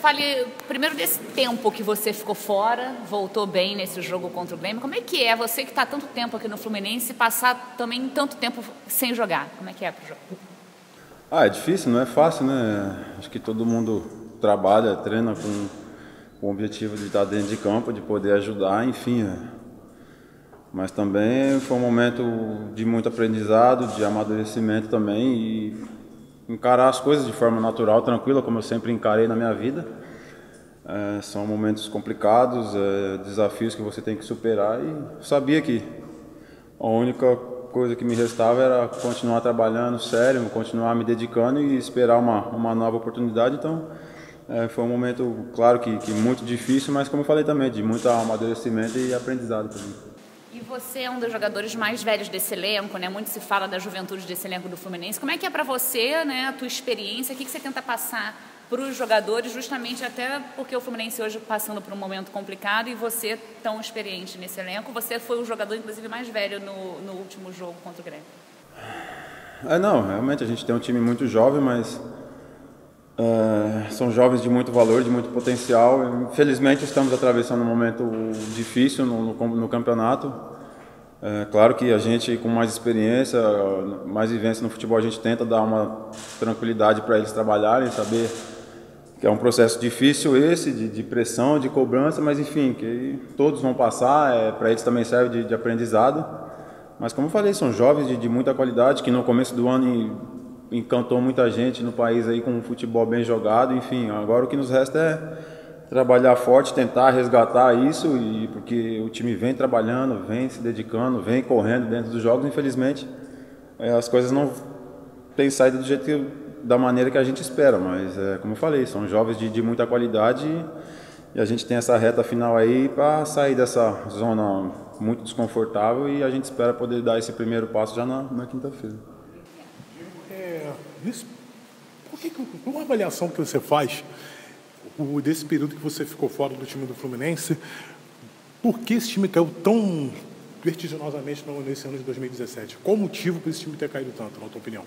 fale primeiro desse tempo que você ficou fora, voltou bem nesse jogo contra o Grêmio. Como é que é você que está há tanto tempo aqui no Fluminense passar também tanto tempo sem jogar? Como é que é pro jogo? É difícil, não é fácil, né? Acho que todo mundo trabalha, treina com o objetivo de estar dentro de campo, de poder ajudar, enfim. Mas também foi um momento de muito aprendizado, de amadurecimento também e encarar as coisas de forma natural, tranquila, como eu sempre encarei na minha vida. São momentos complicados, desafios que você tem que superar e sabia que a única coisa que me restava era continuar trabalhando sério, continuar me dedicando e esperar uma nova oportunidade. Então foi um momento, claro que muito difícil, mas como eu falei também, de muito amadurecimento e aprendizado também. E você é um dos jogadores mais velhos desse elenco, né? Muito se fala da juventude desse elenco do Fluminense. Como é que é para você, né, a tua experiência? O que você tenta passar para os jogadores, justamente até porque o Fluminense hoje passando por um momento complicado e você tão experiente nesse elenco? Você foi o jogador, inclusive, mais velho no último jogo contra o Grêmio. Não, realmente a gente tem um time muito jovem, mas são jovens de muito valor, de muito potencial. Infelizmente estamos atravessando um momento difícil no campeonato. Claro que a gente com mais experiência, mais vivência no futebol, a gente tenta dar uma tranquilidade para eles trabalharem, saber que é um processo difícil esse, de pressão, de cobrança, mas enfim, que todos vão passar, para eles também serve de aprendizado. Mas como eu falei, são jovens de muita qualidade, que no começo do ano encantou muita gente no país aí com um futebol bem jogado, enfim, agora o que nos resta é trabalhar forte, tentar resgatar isso, e porque o time vem trabalhando, vem se dedicando, vem correndo dentro dos jogos, infelizmente as coisas não têm saído do jeito da maneira que a gente espera, mas como eu falei, são jovens de muita qualidade e a gente tem essa reta final aí para sair dessa zona muito desconfortável e a gente espera poder dar esse primeiro passo já na quinta-feira. Uma avaliação que você faz desse período que você ficou fora do time do Fluminense, por que esse time caiu tão vertiginosamente nesse ano de 2017? Qual o motivo para esse time ter caído tanto, na tua opinião?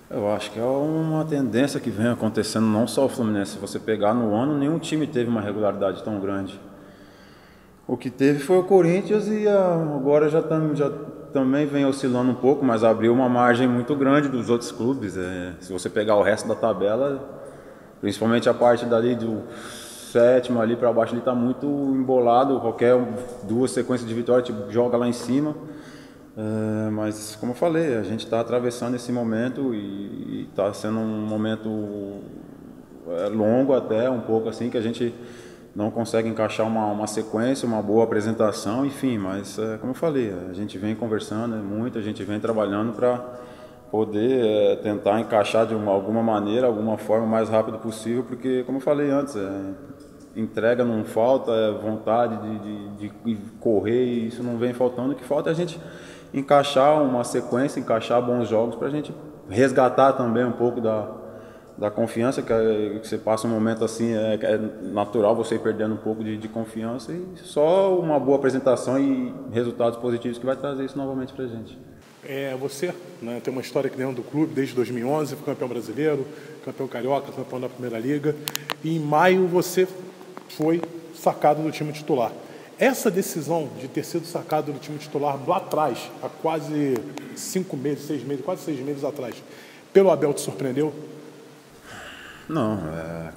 Eu acho que é uma tendência que vem acontecendo, não só o Fluminense. Se você pegar no ano, nenhum time teve uma regularidade tão grande. O que teve foi o Corinthians e agora já também vem oscilando um pouco, mas abriu uma margem muito grande dos outros clubes. Se você pegar o resto da tabela, principalmente a parte dali do sétimo ali para baixo, ele está muito embolado. Qualquer duas sequências de vitória te joga lá em cima. Mas como eu falei, a gente está atravessando esse momento e está sendo um momento longo até, um pouco assim, que a gente não consegue encaixar uma sequência, uma boa apresentação, enfim, mas como eu falei, a gente vem conversando muito, a gente vem trabalhando para poder tentar encaixar de alguma maneira, alguma forma, o mais rápido possível, porque como eu falei antes, entrega não falta, vontade de correr, e isso não vem faltando. O que falta é a gente encaixar uma sequência, encaixar bons jogos para a gente resgatar também um pouco da confiança, que você passa um momento assim, é natural você ir perdendo um pouco de confiança, e só uma boa apresentação e resultados positivos que vai trazer isso novamente para a gente. Você, né, tem uma história aqui dentro do clube desde 2011, foi campeão brasileiro, campeão carioca, campeão da Primeira Liga, e em maio você foi sacado do time titular. Essa decisão de ter sido sacado do time titular lá atrás, há quase 5 meses, 6 meses, quase 6 meses atrás, pelo Abel te surpreendeu? Não,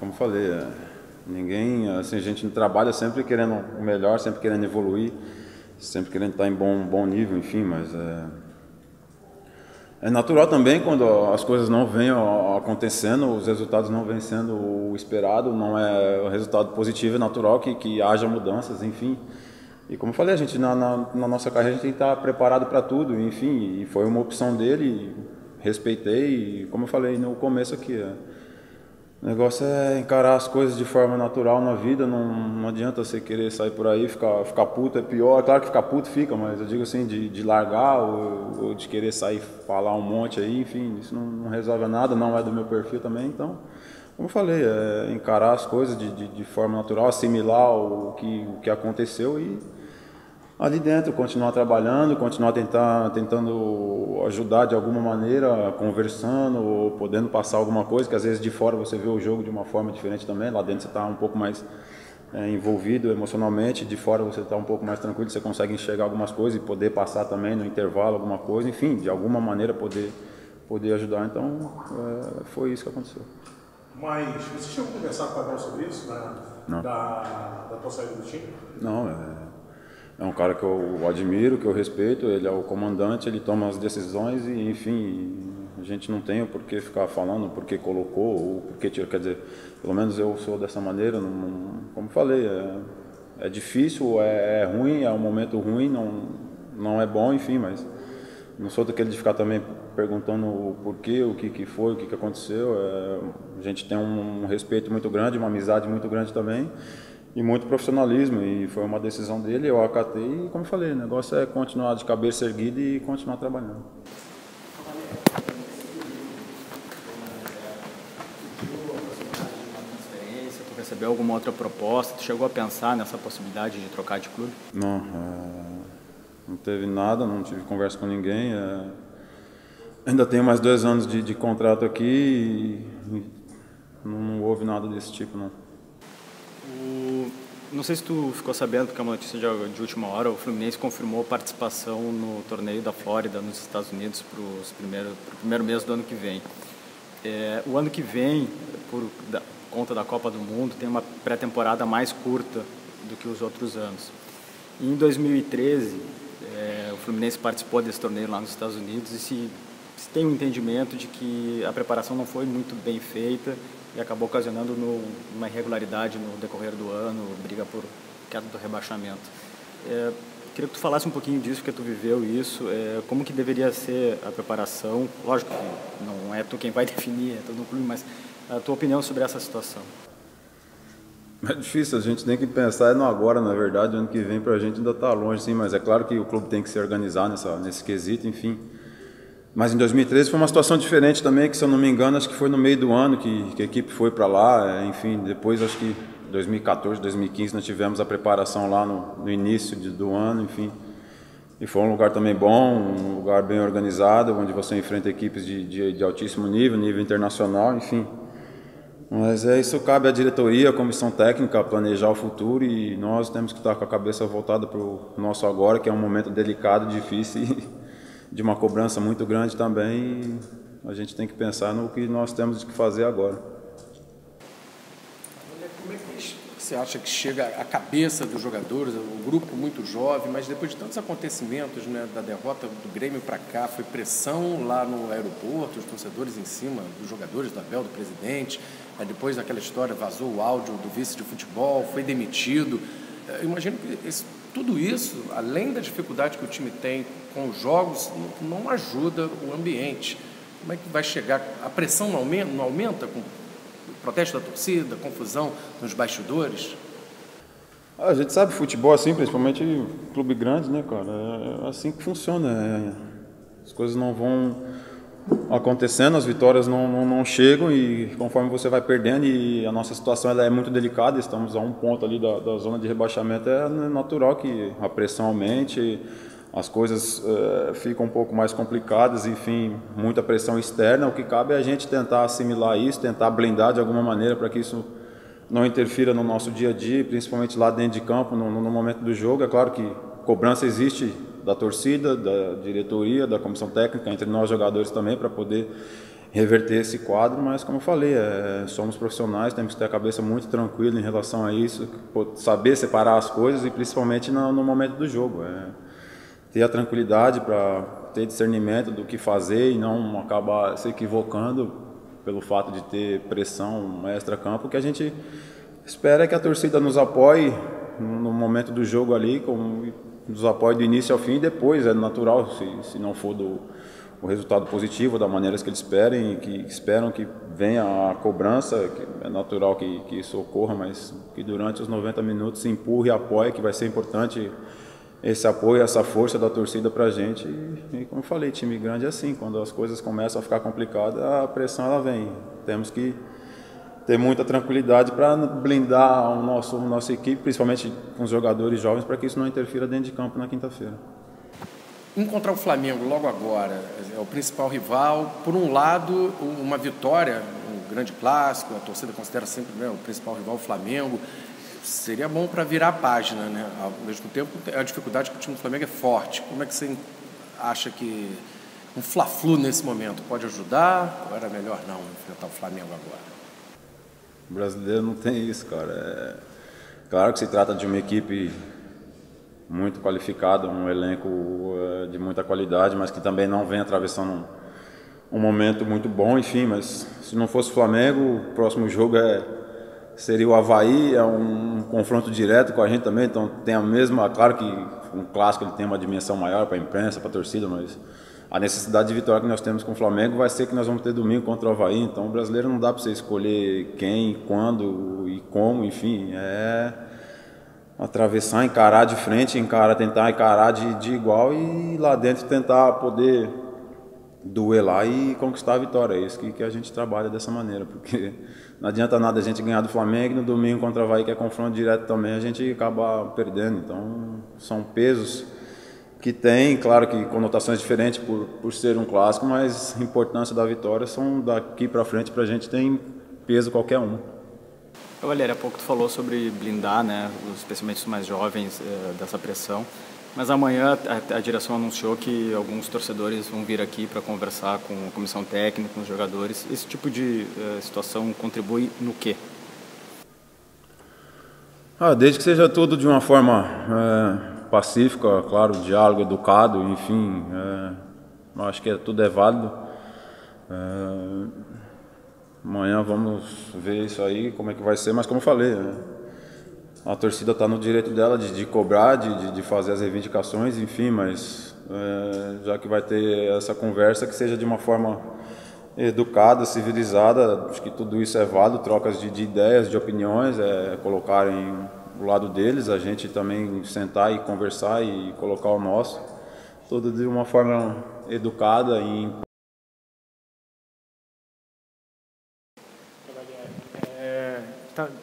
como eu falei, ninguém, assim, a gente trabalha sempre querendo o melhor, sempre querendo evoluir, sempre querendo estar em bom nível, enfim, mas é natural também quando as coisas não vêm acontecendo, os resultados não vêm sendo o esperado, não é o resultado positivo, é natural que haja mudanças, enfim. E como eu falei, a gente na nossa carreira a gente tem que estar preparado para tudo, enfim, e foi uma opção dele, respeitei, e como eu falei no começo aqui, o negócio é encarar as coisas de forma natural na vida, não adianta você querer sair por aí, ficar puto é pior. É claro que ficar puto fica, mas eu digo assim, de largar ou de querer sair falar um monte aí, enfim, isso não resolve nada, não é do meu perfil também. Então, como eu falei, encarar as coisas de forma natural, assimilar o que aconteceu e Ali dentro, continuar trabalhando, continuar tentando ajudar de alguma maneira, conversando, ou podendo passar alguma coisa, que às vezes de fora você vê o jogo de uma forma diferente também, lá dentro você está um pouco mais envolvido emocionalmente, de fora você está um pouco mais tranquilo, você consegue enxergar algumas coisas e poder passar também no intervalo alguma coisa, enfim, de alguma maneira poder ajudar, então foi isso que aconteceu. Mas você chegou a conversar com o Abel sobre isso, da tua saída do time? Não, é um cara que eu admiro, que eu respeito, ele é o comandante, ele toma as decisões e, enfim, a gente não tem o porquê ficar falando, porque colocou ou porque tirou, quer dizer, pelo menos eu sou dessa maneira, como falei, é difícil, é ruim, é um momento ruim, não é bom, enfim, mas não sou daquele de ficar também perguntando o porquê, o que foi, o que aconteceu, a gente tem um respeito muito grande, uma amizade muito grande também, e muito profissionalismo, e foi uma decisão dele, eu acatei e, como eu falei, o negócio é continuar de cabeça erguida e continuar trabalhando. Tu recebeu alguma outra proposta? Tu chegou a pensar nessa possibilidade de trocar de clube? Não teve nada, não tive conversa com ninguém, ainda tenho mais 2 anos de contrato aqui e não houve nada desse tipo, não. Não sei se tu ficou sabendo, porque é uma notícia de última hora, o Fluminense confirmou participação no torneio da Flórida, nos Estados Unidos, para o primeiro mês do ano que vem. O ano que vem, por conta da Copa do Mundo, tem uma pré-temporada mais curta do que os outros anos. Em 2013, o Fluminense participou desse torneio lá nos Estados Unidos e se tem um entendimento de que a preparação não foi muito bem feita e acabou ocasionando uma irregularidade no decorrer do ano, briga por queda do rebaixamento. Queria que tu falasse um pouquinho disso, porque tu viveu isso, como que deveria ser a preparação, lógico que não é tu quem vai definir, é todo o clube, mas a tua opinião sobre essa situação. É difícil, a gente tem que pensar no agora, na verdade, o ano que vem para a gente ainda está longe, sim, mas é claro que o clube tem que se organizar nesse quesito, enfim. Mas em 2013 foi uma situação diferente também, que se eu não me engano, acho que foi no meio do ano que a equipe foi para lá, enfim, depois acho que 2014, 2015 nós tivemos a preparação lá no início do ano, enfim. E foi um lugar também bom, um lugar bem organizado, onde você enfrenta equipes de altíssimo nível internacional, enfim. Mas isso cabe à diretoria, à comissão técnica, planejar o futuro e nós temos que estar com a cabeça voltada para o nosso agora, que é um momento delicado, difícil e de uma cobrança muito grande também. E a gente tem que pensar no que nós temos que fazer agora. Como é que você acha que chega a cabeça dos jogadores, um grupo muito jovem, mas depois de tantos acontecimentos, né, da derrota do Grêmio para cá, foi pressão lá no aeroporto, os torcedores em cima dos jogadores, do Abel, do presidente, aí depois daquela história vazou o áudio do vice de futebol, foi demitido. Eu imagino que tudo isso, além da dificuldade que o time tem com os jogos, não ajuda o ambiente. Como é que vai chegar? A pressão não aumenta com o protesto da torcida, confusão nos bastidores? A gente sabe futebol assim, principalmente clube grande, né, cara? É assim que funciona. As coisas não vão acontecendo, as vitórias não chegam e conforme você vai perdendo, e a nossa situação ela é muito delicada, estamos a um ponto ali da zona de rebaixamento, é natural que a pressão aumente, as coisas ficam um pouco mais complicadas, enfim, muita pressão externa. O que cabe é a gente tentar assimilar isso, tentar blindar de alguma maneira para que isso não interfira no nosso dia a dia, principalmente lá dentro de campo, no momento do jogo. É claro que cobrança existe da torcida, da diretoria, da comissão técnica, entre nós jogadores também, para poder reverter esse quadro, mas como eu falei, somos profissionais, temos que ter a cabeça muito tranquila em relação a isso, saber separar as coisas e principalmente no momento do jogo, ter a tranquilidade para ter discernimento do que fazer e não acabar se equivocando pelo fato de ter pressão extra-campo. O que a gente espera é que a torcida nos apoie no momento do jogo ali, nos apoie do início ao fim, e depois é natural, se não for o resultado positivo da maneira que eles esperem, que esperam que venha a cobrança, que é natural que isso ocorra, mas que durante os 90 minutos se empurre e apoie, que vai ser importante esse apoio, essa força da torcida para a gente. E como eu falei, time grande é assim, quando as coisas começam a ficar complicadas, a pressão ela vem. Temos que ter muita tranquilidade para blindar nossa equipe, principalmente com os jogadores jovens, para que isso não interfira dentro de campo na quinta-feira. Encontrar o Flamengo logo agora é o principal rival. Por um lado, uma vitória, um grande clássico, a torcida considera sempre, né, o principal rival o Flamengo. Seria bom para virar a página, né? Ao mesmo tempo, a dificuldade que o time do Flamengo é forte. Como é que você acha que um Fla-Flu nesse momento pode ajudar? Ou era melhor não enfrentar o Flamengo agora? O brasileiro não tem isso, cara. Claro que se trata de uma equipe muito qualificada, um elenco de muita qualidade, mas que também não vem atravessando um momento muito bom, enfim. Mas se não fosse o Flamengo, o próximo jogo seria o Avaí, é um confronto direto com a gente também, então tem a mesma, claro que um clássico ele tem uma dimensão maior para a imprensa, para a torcida, mas a necessidade de vitória que nós temos com o Flamengo vai ser que nós vamos ter domingo contra o Avaí, então o brasileiro não dá para você escolher quem, quando e como, enfim, atravessar, encarar de frente, tentar encarar de igual e lá dentro tentar poder duelar e conquistar a vitória. É isso que a gente trabalha dessa maneira, porque não adianta nada a gente ganhar do Flamengo e no domingo contra o Avaí, que é confronto direto também, a gente acaba perdendo. Então são pesos que tem, claro que conotações diferentes por ser um clássico, mas a importância da vitória são daqui para frente para a gente tem peso qualquer um. Valéria, há pouco tu falou sobre blindar, né, especialmente os mais jovens, dessa pressão. Mas amanhã a direção anunciou que alguns torcedores vão vir aqui para conversar com a comissão técnica, com os jogadores. Esse tipo de situação contribui no quê? Desde que seja tudo de uma forma pacífica, claro, diálogo, educado, enfim, acho que tudo é válido. Amanhã vamos ver isso aí, como é que vai ser, mas como eu falei, a torcida está no direito dela de cobrar, de fazer as reivindicações, enfim, mas já que vai ter essa conversa, que seja de uma forma educada, civilizada, acho que tudo isso é válido, trocas de ideias, de opiniões, colocarem o lado deles, a gente também sentar e conversar e colocar o nosso, tudo de uma forma educada e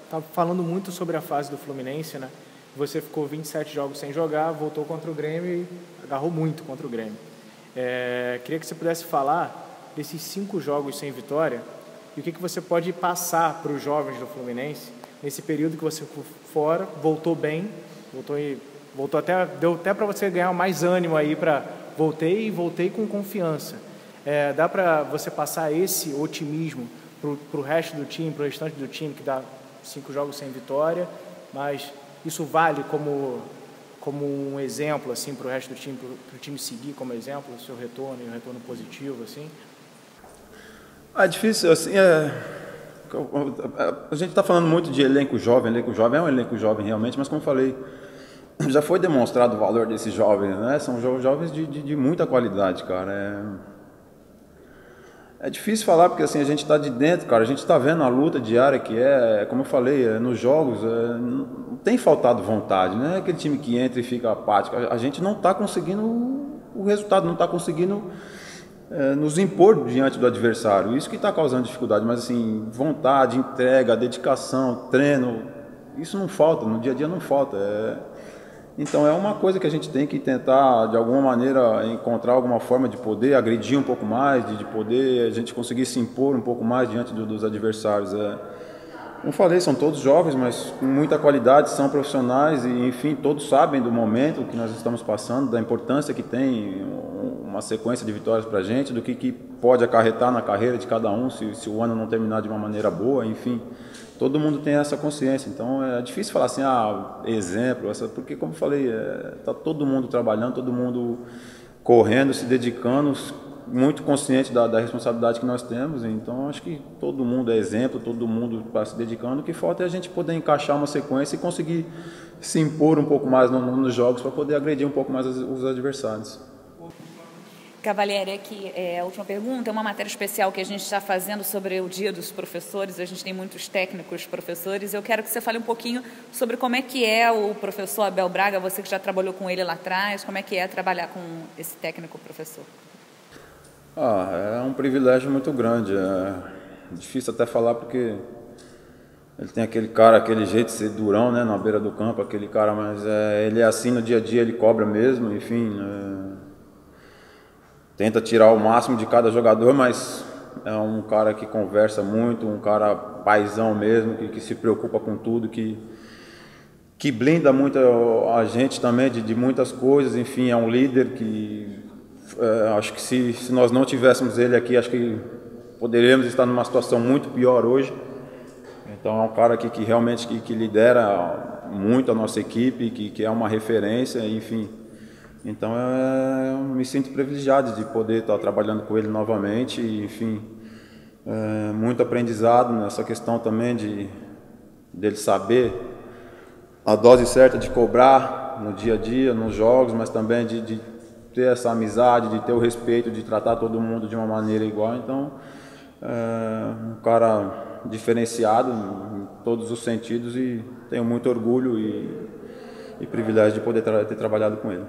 Tá falando muito sobre a fase do Fluminense, né? Você ficou 27 jogos sem jogar, voltou contra o Grêmio e agarrou muito contra o Grêmio. Queria que você pudesse falar desses 5 jogos sem vitória e o que você pode passar para os jovens do Fluminense nesse período que você ficou fora, voltou bem, deu até para você ganhar mais ânimo aí para voltei com confiança. Dá para você passar esse otimismo para o resto do time, para o restante do time que dá 5 jogos sem vitória, mas isso vale como um exemplo assim para o resto do time, para o time seguir como exemplo o seu retorno e um retorno positivo assim? É difícil, assim, a gente está falando muito de elenco jovem é um elenco jovem realmente, mas como eu falei, já foi demonstrado o valor desses jovens, né? São jovens de muita qualidade, cara. É difícil falar porque assim, a gente está de dentro, cara, a gente está vendo a luta diária que como eu falei, nos jogos, não tem faltado vontade, não é aquele time que entra e fica apático, a gente não está conseguindo o resultado, não está conseguindo nos impor diante do adversário, isso que está causando dificuldade, mas assim, vontade, entrega, dedicação, treino, isso não falta, no dia a dia não falta, Então é uma coisa que a gente tem que tentar, de alguma maneira, encontrar alguma forma de poder agredir um pouco mais, de poder a gente conseguir se impor um pouco mais diante dos adversários. Como falei, são todos jovens, mas com muita qualidade, são profissionais e, enfim, todos sabem do momento que nós estamos passando, da importância que tem uma sequência de vitórias para a gente, do que pode acarretar na carreira de cada um se o ano não terminar de uma maneira boa, enfim. Todo mundo tem essa consciência, então é difícil falar assim, exemplo, porque como eu falei, está todo mundo trabalhando, todo mundo correndo, se dedicando, muito consciente da responsabilidade que nós temos, então acho que todo mundo é exemplo, todo mundo está se dedicando, o que falta é a gente poder encaixar uma sequência e conseguir se impor um pouco mais nos jogos para poder agredir um pouco mais os adversários. Cavalieri, aqui a última pergunta, é uma matéria especial que a gente está fazendo sobre o Dia dos Professores, a gente tem muitos técnicos professores, eu quero que você fale um pouquinho sobre como é que é o professor Abel Braga, você que já trabalhou com ele lá atrás, como é que é trabalhar com esse técnico professor? É um privilégio muito grande, é difícil até falar porque Ele tem aquele cara, aquele jeito de ser durão, né, na beira do campo, aquele cara, mas ele é assim no dia a dia, ele cobra mesmo, enfim. Tenta tirar o máximo de cada jogador, mas é um cara que conversa muito, um cara paizão mesmo, que se preocupa com tudo, que blinda muito a gente também de muitas coisas, enfim, é um líder que acho que se nós não tivéssemos ele aqui, acho que poderíamos estar numa situação muito pior hoje. Então é um cara que realmente que lidera muito a nossa equipe, que é uma referência, enfim. Então eu me sinto privilegiado de poder estar trabalhando com ele novamente, enfim. Muito aprendizado nessa questão também dele saber a dose certa de cobrar no dia a dia, nos jogos, mas também de ter essa amizade, de ter o respeito, de tratar todo mundo de uma maneira igual. Então, um cara diferenciado em todos os sentidos e tenho muito orgulho e privilégio de poder ter trabalhado com ele.